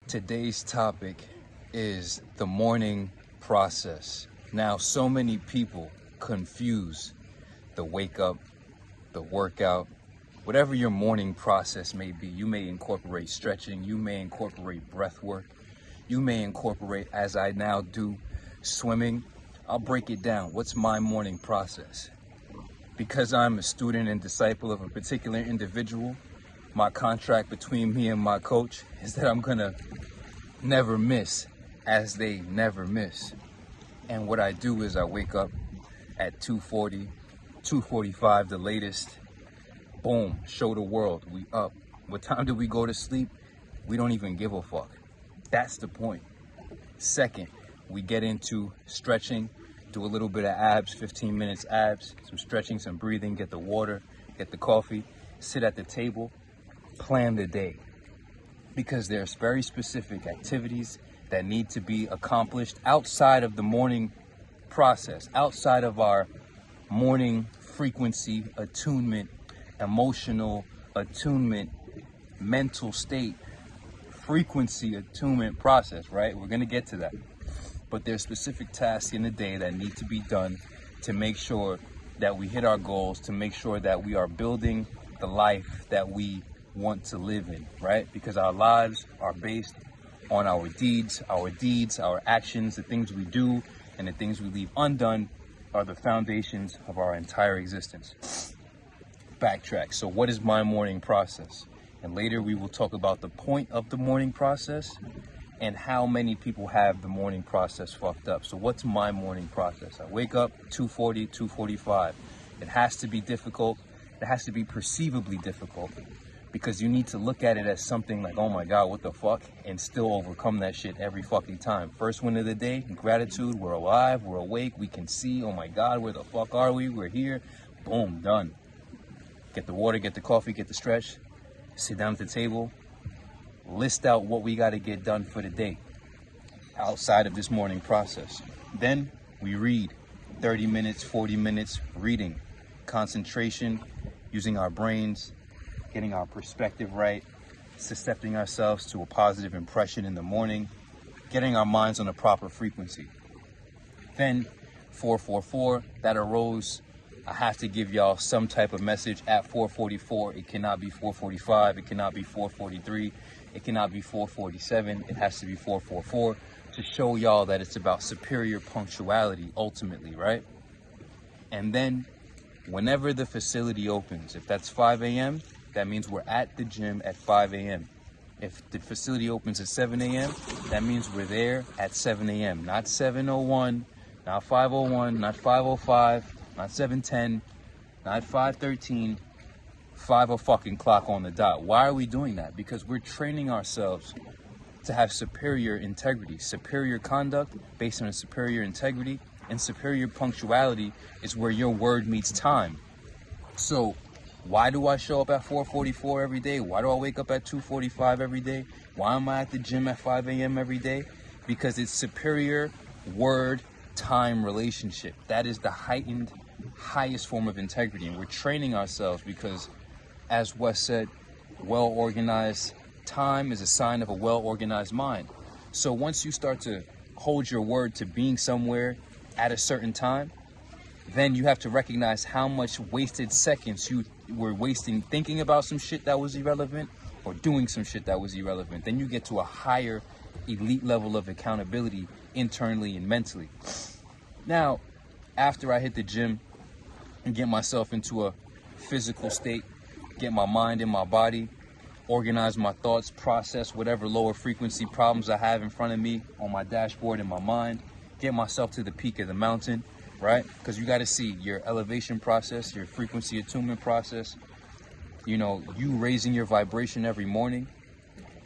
Today's topic is the morning process. Now, so many people confuse the wake up, the workout, whatever your morning process may be. You may incorporate stretching, you may incorporate breath work, you may incorporate, as I now do, swimming. I'll break it down. What's my morning process? Because I'm a student and disciple of a particular individual, my contract between me and my coach is that I'm gonna never miss as they never miss. And what I do is I wake up at 2:40, 2:45 the latest. Boom, show the world, we up. What time do we go to sleep? We don't even give a fuck. That's the point. Second, we get into stretching, do a little bit of abs, 15 minutes abs, some stretching, some breathing, get the water, get the coffee, sit at the table, plan the day. Because there's very specific activities that need to be accomplished outside of the morning process, outside of our morning frequency, attunement, emotional attunement, mental state, frequency attunement process, right? We're gonna get to that. But there's specific tasks in the day that need to be done to make sure that we hit our goals, to make sure that we are building the life that we want to live in, right? Because our lives are based on our deeds, our actions, the things we do, and the things we leave undone are the foundations of our entire existence. Backtrack. So what is my morning process? And later we will talk about the point of the morning process and how many people have the morning process fucked up. So what's my morning process? I wake up 2:40, 2:45. It has to be difficult. It has to be perceivably difficult because you need to look at it as something like, oh my God, what the fuck? And still overcome that shit every fucking time. First one of the day, gratitude. We're alive. We're awake. We can see. Oh my God, where the fuck are we? We're here. Boom, done. Get the water, get the coffee, get the stretch. Sit down at the table. List out what we got to get done for the day outside of this morning process. Then we read 30 minutes, 40 minutes reading, concentration, using our brains, getting our perspective right, suscepting ourselves to a positive impression in the morning, getting our minds on a proper frequency. Then 444, that arose. I have to give y'all some type of message at 444. It cannot be 445. It cannot be 443. It cannot be 447. It has to be 444 to show y'all that it's about superior punctuality ultimately, right? And then whenever the facility opens, if that's 5 a.m., that means we're at the gym at 5 a.m. If the facility opens at 7 a.m., that means we're there at 7 a.m. Not 7:01, not 5:01, not 5:05, not 7:10, not 5:13, 5 fucking clock on the dot. Why are we doing that? Because we're training ourselves to have superior integrity, superior conduct based on a superior integrity, and superior punctuality is where your word meets time. So why do I show up at 4:44 every day? Why do I wake up at 2:45 every day? Why am I at the gym at 5 a.m. every day? Because it's superior word-time relationship. That is the highest form of integrity. And we're training ourselves because, as Wes said, well-organized time is a sign of a well-organized mind. So once you start to hold your word to being somewhere at a certain time, then you have to recognize how much wasted seconds you were wasting thinking about some shit that was irrelevant or doing some shit that was irrelevant. Then you get to a higher elite level of accountability internally and mentally. Now, after I hit the gym and get myself into a physical state, get my mind in my body, organize my thoughts, process whatever lower frequency problems I have in front of me on my dashboard in my mind, get myself to the peak of the mountain, right? Because you got to see your elevation process, your frequency attunement process. You know, you raising your vibration every morning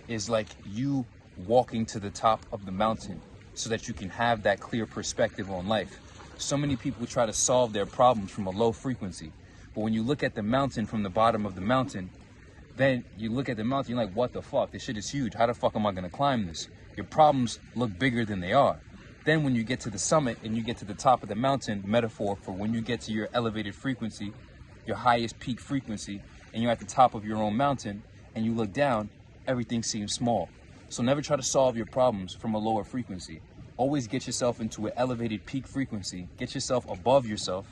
is like you walking to the top of the mountain so that you can have that clear perspective on life. So many people try to solve their problems from a low frequency. But when you look at the mountain from the bottom of the mountain, then you look at the mountain, you're like, what the fuck? This shit is huge. How the fuck am I going to climb this? Your problems look bigger than they are. Then when you get to the summit and you get to the top of the mountain, metaphor for when you get to your elevated frequency, your highest peak frequency, and you're at the top of your own mountain and you look down, everything seems small. So never try to solve your problems from a lower frequency. Always get yourself into an elevated peak frequency. Get yourself above yourself,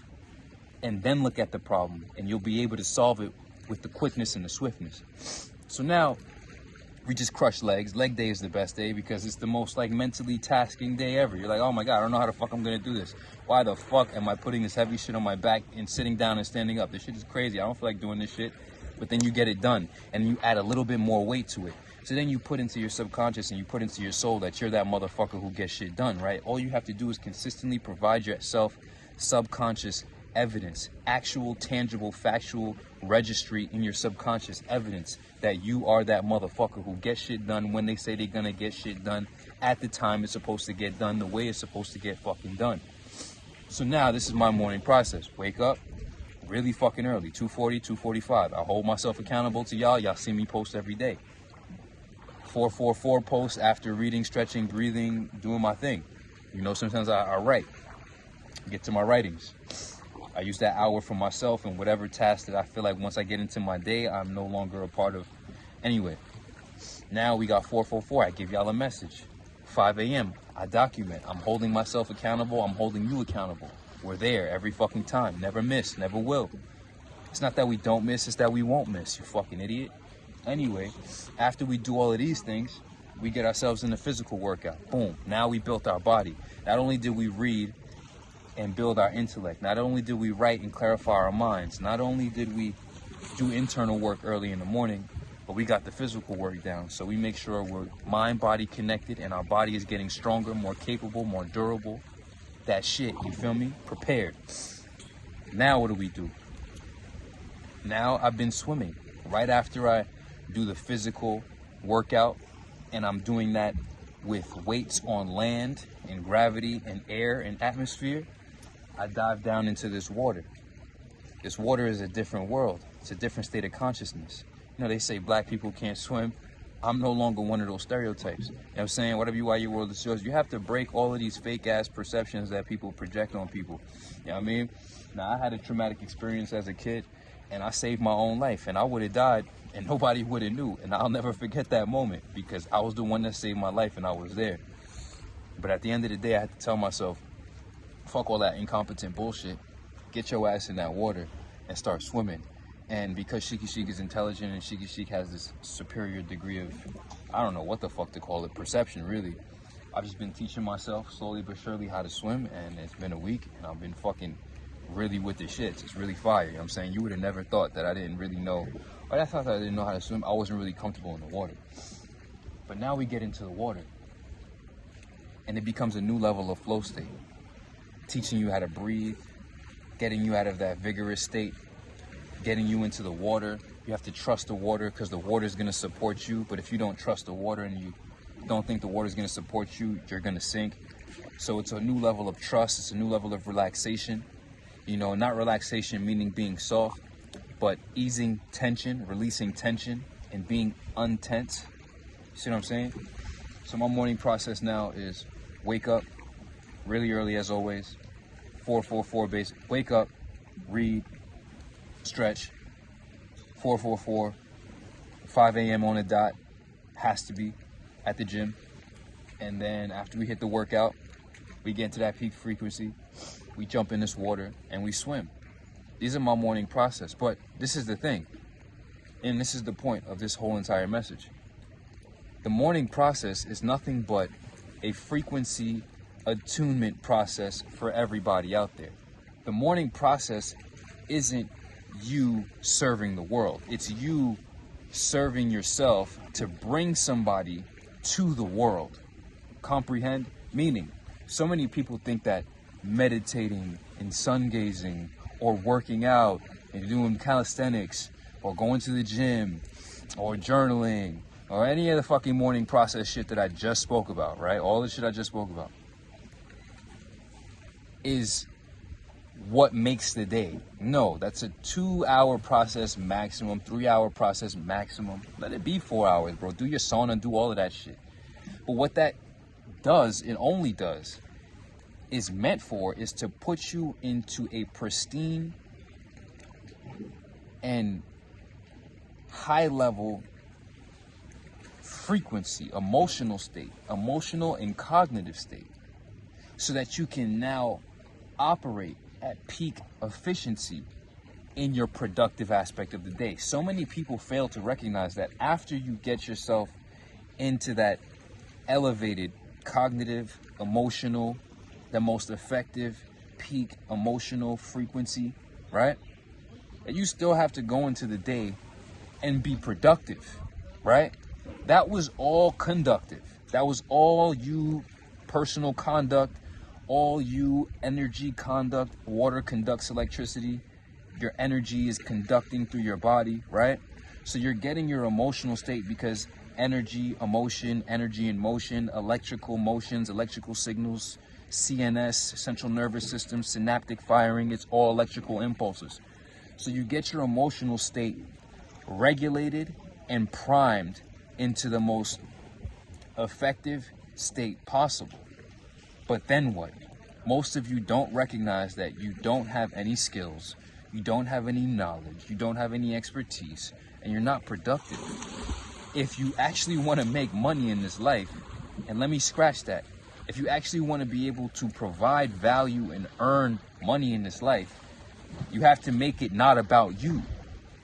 and then look at the problem, and you'll be able to solve it with the quickness and the swiftness. So now we just crush legs. Leg day is the best day because it's the most like mentally tasking day ever. You're like, oh my God, I don't know how the fuck I'm gonna do this. Why the fuck am I putting this heavy shit on my back and sitting down and standing up? This shit is crazy. I don't feel like doing this shit. But then you get it done and you add a little bit more weight to it. So then you put into your subconscious and you put into your soul that you're that motherfucker who gets shit done, right? All you have to do is consistently provide yourself subconscious evidence, actual, tangible, factual registry in your subconscious evidence that you are that motherfucker who gets shit done when they say they're gonna get shit done at the time it's supposed to get done, the way it's supposed to get fucking done. So now this is my morning process. Wake up really fucking early, 2:40, 2:45. I hold myself accountable to y'all. Y'all see me post every day. 444 posts after reading, stretching, breathing, doing my thing. You know, sometimes I write, get to my writings. I use that hour for myself and whatever task that I feel like once I get into my day, I'm no longer a part of. Anyway, now we got 444. I give y'all a message. 5 a.m. I document. I'm holding myself accountable. I'm holding you accountable. We're there every fucking time. Never miss. Never will. It's not that we don't miss. It's that we won't miss, you fucking idiot. Anyway, after we do all of these things, we get ourselves in the physical workout. Boom. Now we built our body. Not only did we read and build our intellect, not only did we write and clarify our minds, not only did we do internal work early in the morning, but we got the physical work down. So we make sure we're mind-body connected and our body is getting stronger, more capable, more durable. That shit, you feel me? Prepared. Now what do? Now I've been swimming. Right after I do the physical workout, and I'm doing that with weights on land and gravity and air and atmosphere, I dive down into this water. This water is a different world. It's a different state of consciousness. You know, they say black people can't swim. I'm no longer one of those stereotypes. You know what I'm saying? Whatever you are, your world is yours. You have to break all of these fake-ass perceptions that people project on people. You know what I mean? Now, I had a traumatic experience as a kid, and I saved my own life, and I would have died, and nobody would have knew. And I'll never forget that moment because I was the one that saved my life, and I was there. But at the end of the day, I had to tell myself, fuck all that incompetent bullshit. Get your ass in that water and start swimming. And because Sheikhy Chic is intelligent and Sheikhy Chic has this superior degree of, I don't know what the fuck to call it, perception really. I've just been teaching myself slowly but surely how to swim, and it's been a week and I've been fucking really with the shits. It's really fire. You know what I'm saying? You would have never thought that I didn't really know, or I thought that I didn't know how to swim. I wasn't really comfortable in the water. But now we get into the water and it becomes a new level of flow state. Teaching you how to breathe, getting you out of that vigorous state, getting you into the water. You have to trust the water because the water is going to support you. But if you don't trust the water and you don't think the water is going to support you, you're going to sink. So it's a new level of trust. It's a new level of relaxation. You know, not relaxation meaning being soft, but easing tension, releasing tension, and being untense. See what I'm saying? So my morning process now is wake up really early as always. 444 base. Wake up, read, stretch. 444. 5 a.m. on the dot. Has to be at the gym. And then after we hit the workout, we get into that peak frequency. We jump in this water and we swim. These are my morning process. But this is the thing. And this is the point of this whole entire message. The morning process is nothing but a frequency attunement process for everybody out there. The morning process isn't you serving the world. It's you serving yourself to bring somebody to the world. Comprehend? Meaning, so many people think that meditating and sun gazing or working out and doing calisthenics or going to the gym or journaling or any of the fucking morning process shit that I just spoke about, right? All the shit I just spoke about is what makes the day. No, that's a 2-hour process maximum, 3-hour process maximum. Let it be 4 hours, bro. Do your sauna, do all of that shit. But what that does, it only does, is meant for is to put you into a pristine and high level frequency, emotional state, emotional and cognitive state, so that you can now operate at peak efficiency in your productive aspect of the day. So many people fail to recognize that after you get yourself into that elevated cognitive, emotional, the most effective peak emotional frequency, right? That you still have to go into the day and be productive, right? That was all conductive. That was all you personal conduct, all you energy conduct. Water conducts electricity. Your energy is conducting through your body, right? So you're getting your emotional state because energy, emotion, energy in motion, electrical motions, electrical signals, CNS, central nervous system, synaptic firing, it's all electrical impulses. So you get your emotional state regulated and primed into the most effective state possible. But then what? Most of you don't recognize that you don't have any skills, you don't have any knowledge, you don't have any expertise, and you're not productive. If you actually want to make money in this life, and let me scratch that, if you actually want to be able to provide value and earn money in this life, you have to make it not about you.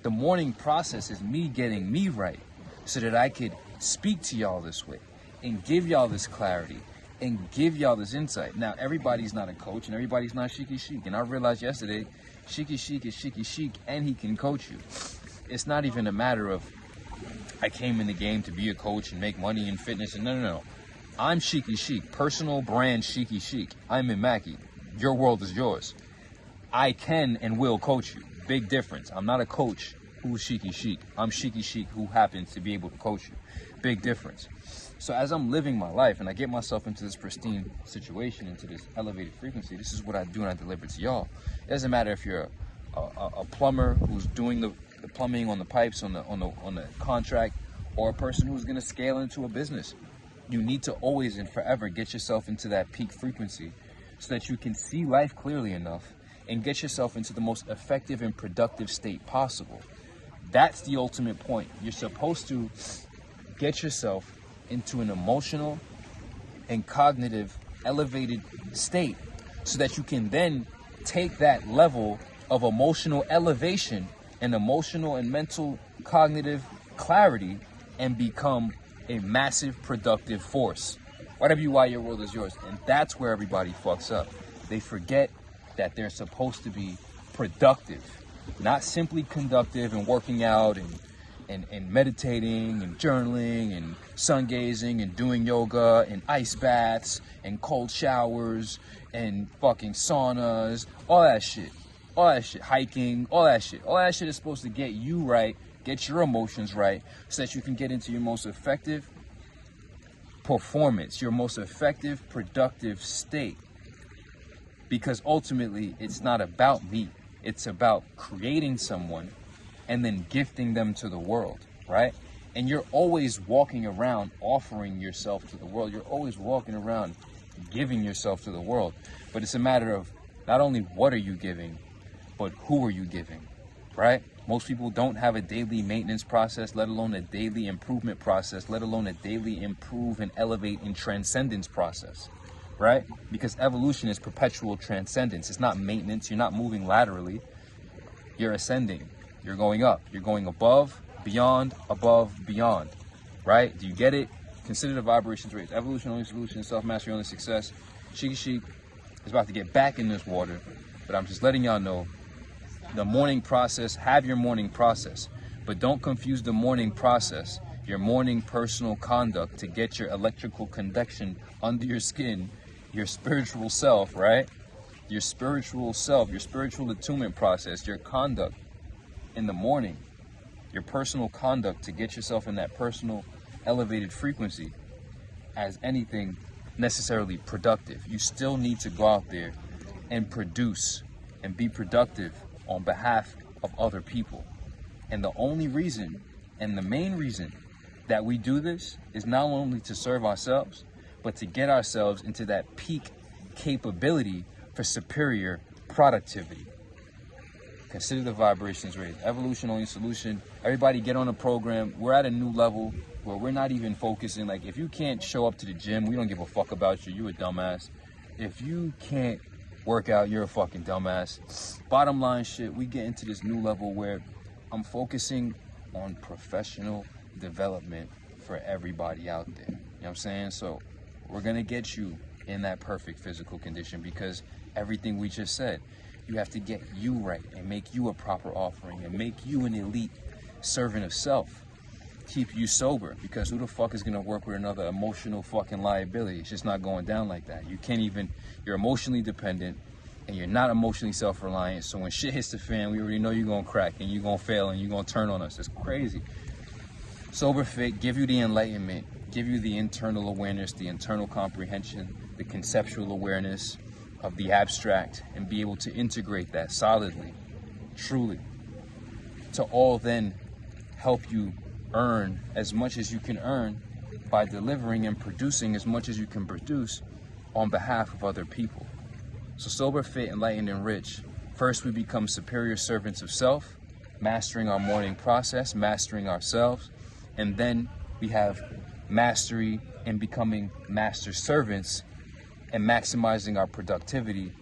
The morning process is me getting me right so that I could speak to y'all this way and give y'all this clarity and give y'all this insight. Now, everybody's not a coach and everybody's not Sheikhy Chic. And I realized yesterday, Sheikhy Chic is Sheikhy Chic and he can coach you. It's not even a matter of I came in the game to be a coach and make money in fitness. And no. I'm Sheikhy Chic, personal brand Sheikhy Chic. I'm in Mackie. Your world is yours. I can and will coach you. Big difference. I'm not a coach who's Sheikhy Chic. I'm Sheikhy Chic who happens to be able to coach you. Big difference. So as I'm living my life and I get myself into this pristine situation, into this elevated frequency, this is what I do and I deliver to y'all. It doesn't matter if you're a plumber who's doing the plumbing on the pipes on the contract, or a person who's going to scale into a business. You need to always and forever get yourself into that peak frequency so that you can see life clearly enough and get yourself into the most effective and productive state possible. That's the ultimate point. You're supposed to get yourself into an emotional and cognitive elevated state so that you can then take that level of emotional elevation and emotional and mental cognitive clarity and become a massive productive force. Whatever you are, your world is yours. And that's where everybody fucks up. They forget that they're supposed to be productive, not simply conductive and working out and meditating and journaling and sun gazing and doing yoga and ice baths and cold showers and fucking saunas, all that shit, hiking, all that shit is supposed to get you right, get your emotions right, so that you can get into your most effective performance, your most effective productive state. Because ultimately, it's not about me. It's about creating someone and then gifting them to the world, right? And you're always walking around offering yourself to the world. You're always walking around giving yourself to the world. But it's a matter of not only what are you giving, but who are you giving, right? Most people don't have a daily maintenance process, let alone a daily improvement process, let alone a daily improve and elevate and transcendence process, right? Because evolution is perpetual transcendence. It's not maintenance. You're not moving laterally. You're ascending. You're going up. You're going above, beyond, right? Do you get it? Consider the vibrations raised. Evolution, only solution, self-mastery, only success. Sheikhy Chic is about to get back in this water, but I'm just letting y'all know the morning process, have your morning process, but don't confuse the morning process, your morning personal conduct to get your electrical conduction under your skin, your spiritual self, right? Your spiritual self, your spiritual attunement process, your conduct in the morning, your personal conduct to get yourself in that personal elevated frequency as anything necessarily productive. You still need to go out there and produce and be productive on behalf of other people. And the only reason and the main reason that we do this is not only to serve ourselves, but to get ourselves into that peak capability for superior productivity. Consider the vibrations raised. Evolution, only solution. Everybody get on a program. We're at a new level. where we're not even focusing. Like, if you can't show up to the gym, we don't give a fuck about you. You a dumbass. If you can't work out, you're a fucking dumbass. Bottom line shit, we get into this new level where I'm focusing on professional development for everybody out there. You know what I'm saying? So we're going to get you in that perfect physical condition, because everything we just said, you have to get you right and make you a proper offering and make you an elite servant of self. Keep you sober, because who the fuck is going to work with another emotional fucking liability? It's just not going down like that. You can't even, you're emotionally dependent and you're not emotionally self-reliant. So when shit hits the fan, we already know you're going to crack and you're going to fail and you're going to turn on us. It's crazy. Sober Fit give you the enlightenment, give you the internal awareness, the internal comprehension, the conceptual awareness of the abstract, and be able to integrate that solidly, truly, to all then help you earn as much as you can earn by delivering and producing as much as you can produce on behalf of other people. So Sober, Fit, Enlightened, and Rich. First, we become superior servants of self, mastering our morning process, mastering ourselves, and then we have mastery in becoming master servants and maximizing our productivity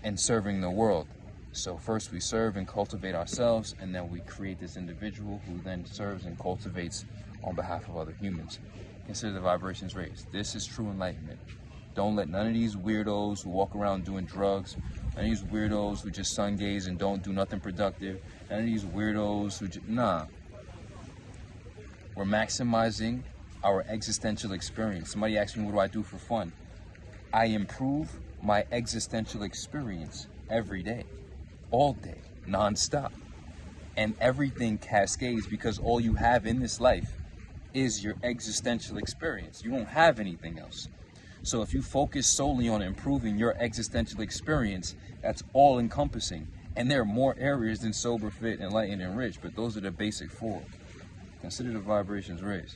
and serving the world. So first we serve and cultivate ourselves, and then we create this individual who then serves and cultivates on behalf of other humans. Consider the vibrations raised. This is true enlightenment. Don't let none of these weirdos who walk around doing drugs, none of these weirdos who just sun gaze and don't do nothing productive, none of these weirdos who just, nah. We're maximizing our existential experience. Somebody asked me, what do I do for fun? I improve my existential experience every day. All day, non-stop. And everything cascades, because all you have in this life is your existential experience. You don't have anything else. So if you focus solely on improving your existential experience, that's all encompassing. And there are more areas than Sober, Fit, Enlightened, and Rich, but those are the basic four. Consider the vibrations raised.